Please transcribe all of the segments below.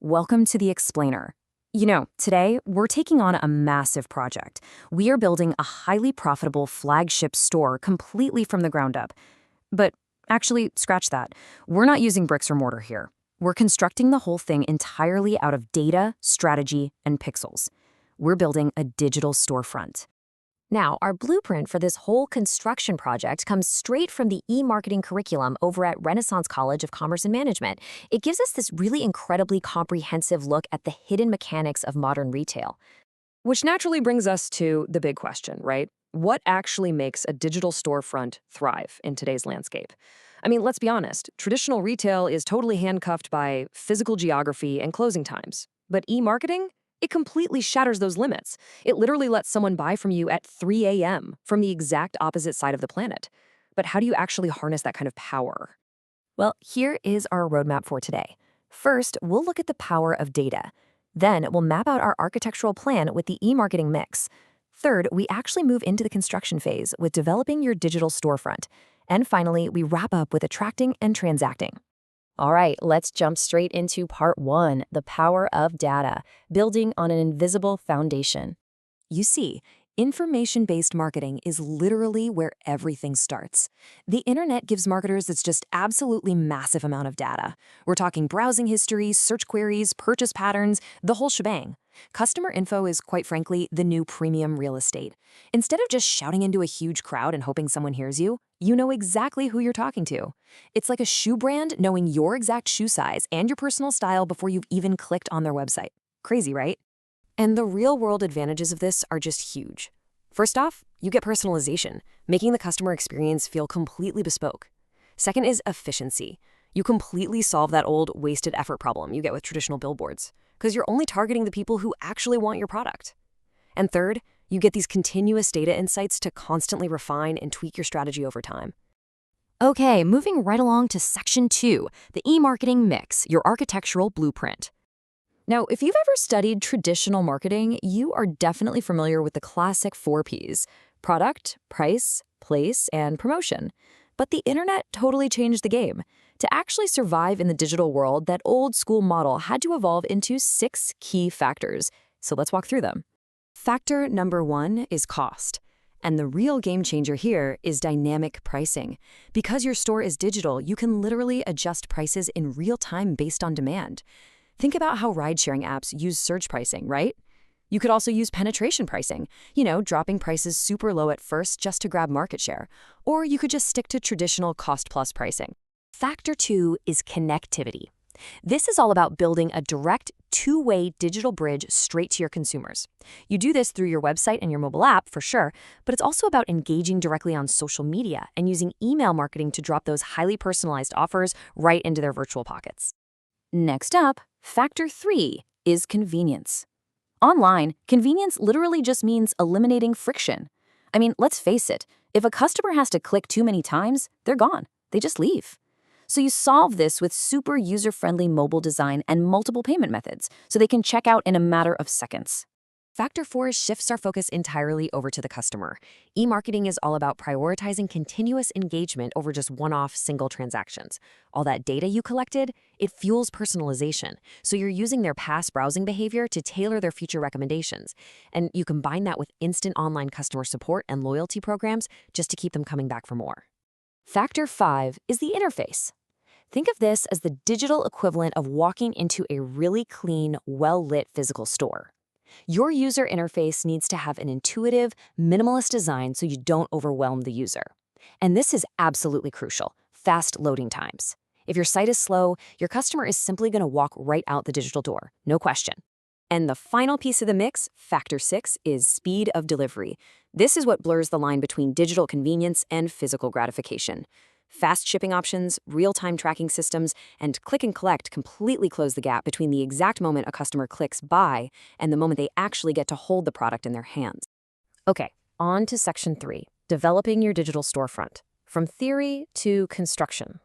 Welcome to the Explainer. Today we're taking on a massive project. We are building a highly profitable flagship store completely from the ground up. But actually, scratch that. We're not using bricks or mortar here. We're constructing the whole thing entirely out of data, strategy, and pixels. We're building a digital storefront. Now, our blueprint for this whole construction project comes straight from the e-marketing curriculum over at Renaissance College of Commerce and Management. It gives us this really incredibly comprehensive look at the hidden mechanics of modern retail. Which naturally brings us to the big question, right? What actually makes a digital storefront thrive in today's landscape? I mean, let's be honest, traditional retail is totally handcuffed by physical geography and closing times. But e-marketing? It completely shatters those limits. It literally lets someone buy from you at 3 a.m. from the exact opposite side of the planet. But how do you actually harness that kind of power? Well, here is our roadmap for today. First, we'll look at the power of data. Then, we'll map out our architectural plan with the e-marketing mix. Third, we actually move into the construction phase with developing your digital storefront. And finally, we wrap up with attracting and transacting. All right, let's jump straight into part one, the power of data, building on an invisible foundation. You see, information-based marketing is literally where everything starts. The internet gives marketers this just absolutely massive amount of data. We're talking browsing history, search queries, purchase patterns, the whole shebang. Customer info is, quite frankly, the new premium real estate. Instead of just shouting into a huge crowd and hoping someone hears you, you know exactly who you're talking to. It's like a shoe brand knowing your exact shoe size and your personal style before you've even clicked on their website. Crazy, right? And the real-world advantages of this are just huge. First off, you get personalization, making the customer experience feel completely bespoke. Second is efficiency. You completely solve that old wasted effort problem you get with traditional billboards, because you're only targeting the people who actually want your product. And third, you get these continuous data insights to constantly refine and tweak your strategy over time. Okay, moving right along to section 2, the e-marketing mix, your architectural blueprint. Now, if you've ever studied traditional marketing, you are definitely familiar with the classic 4 Ps: product, price, place, and promotion. But the internet totally changed the game. To actually survive in the digital world, that old school model had to evolve into 6 key factors. So let's walk through them. Factor number 1 is cost. And the real game changer here is dynamic pricing. Because your store is digital, you can literally adjust prices in real time based on demand. Think about how ride-sharing apps use surge pricing, right? You could also use penetration pricing, dropping prices super low at first just to grab market share. Or you could just stick to traditional cost-plus pricing. Factor 2 is connectivity. This is all about building a direct, two-way digital bridge straight to your consumers. You do this through your website and your mobile app, for sure, but it's also about engaging directly on social media and using email marketing to drop those highly personalized offers right into their virtual pockets. Next up, factor 3 is convenience. Online, convenience literally just means eliminating friction. I mean, let's face it, if a customer has to click too many times, they're gone. They just leave. So you solve this with super user-friendly mobile design and multiple payment methods, so they can check out in a matter of seconds. Factor 4 shifts our focus entirely over to the customer. E-marketing is all about prioritizing continuous engagement over just one-off single transactions. All that data you collected, it fuels personalization. So you're using their past browsing behavior to tailor their future recommendations. And you combine that with instant online customer support and loyalty programs just to keep them coming back for more. Factor 5 is the interface. Think of this as the digital equivalent of walking into a really clean, well-lit physical store. Your user interface needs to have an intuitive, minimalist design so you don't overwhelm the user. And this is absolutely crucial: fast loading times. If your site is slow, your customer is simply going to walk right out the digital door, no question. And the final piece of the mix, factor 6, is speed of delivery. This is what blurs the line between digital convenience and physical gratification. Fast shipping options, real-time tracking systems, and click and collect completely close the gap between the exact moment a customer clicks buy and the moment they actually get to hold the product in their hands. Okay, on to section 3, developing your digital storefront. From theory to construction.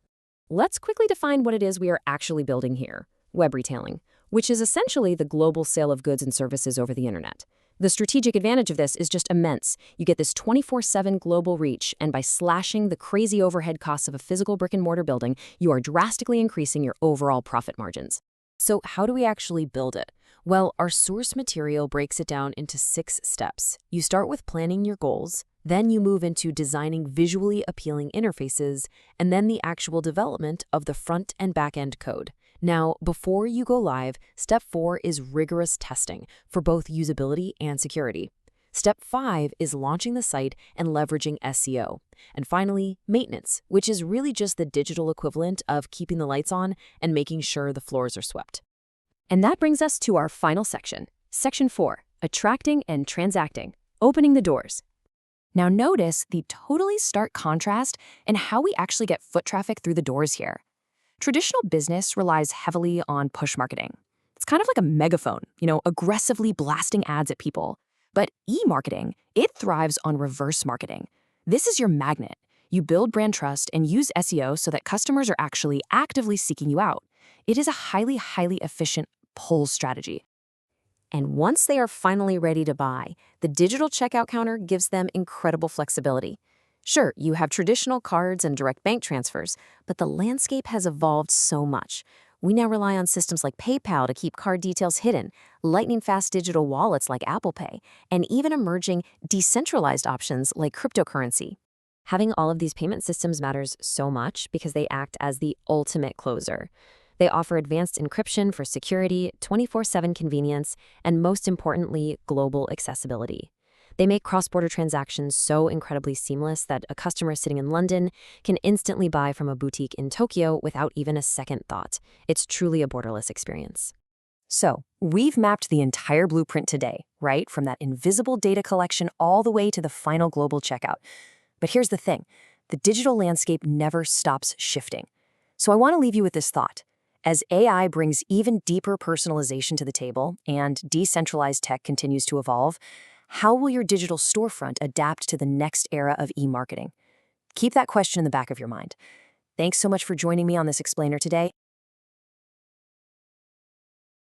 Let's quickly define what it is we are actually building here: web retailing, which is essentially the global sale of goods and services over the internet. The strategic advantage of this is just immense. You get this 24/7 global reach, and by slashing the crazy overhead costs of a physical brick-and-mortar building, you are drastically increasing your overall profit margins. So how do we actually build it? Well, our source material breaks it down into 6 steps. You start with planning your goals, then you move into designing visually appealing interfaces, and then the actual development of the front and back end code. Now, before you go live, step 4 is rigorous testing for both usability and security. Step 5 is launching the site and leveraging SEO. And finally, maintenance, which is really just the digital equivalent of keeping the lights on and making sure the floors are swept. And that brings us to our final section. Section 4, attracting and transacting, opening the doors. Now notice the totally stark contrast in how we actually get foot traffic through the doors here. Traditional business relies heavily on push marketing. It's kind of like a megaphone, aggressively blasting ads at people. But e-marketing, it thrives on reverse marketing. This is your magnet. You build brand trust and use SEO so that customers are actually actively seeking you out. It is a highly, highly efficient pull strategy. And once they are finally ready to buy, the digital checkout counter gives them incredible flexibility. Sure, you have traditional cards and direct bank transfers, but the landscape has evolved so much. We now rely on systems like PayPal to keep card details hidden, lightning-fast digital wallets like Apple Pay, and even emerging decentralized options like cryptocurrency. Having all of these payment systems matters so much because they act as the ultimate closer. They offer advanced encryption for security, 24/7 convenience, and most importantly, global accessibility. They make cross-border transactions so incredibly seamless that a customer sitting in London can instantly buy from a boutique in Tokyo without even a second thought. It's truly a borderless experience. So, we've mapped the entire blueprint today, right? From that invisible data collection all the way to the final global checkout. But here's the thing, the digital landscape never stops shifting. So I want to leave you with this thought. As AI brings even deeper personalization to the table and decentralized tech continues to evolve, how will your digital storefront adapt to the next era of e-marketing? Keep that question in the back of your mind. Thanks so much for joining me on this explainer today.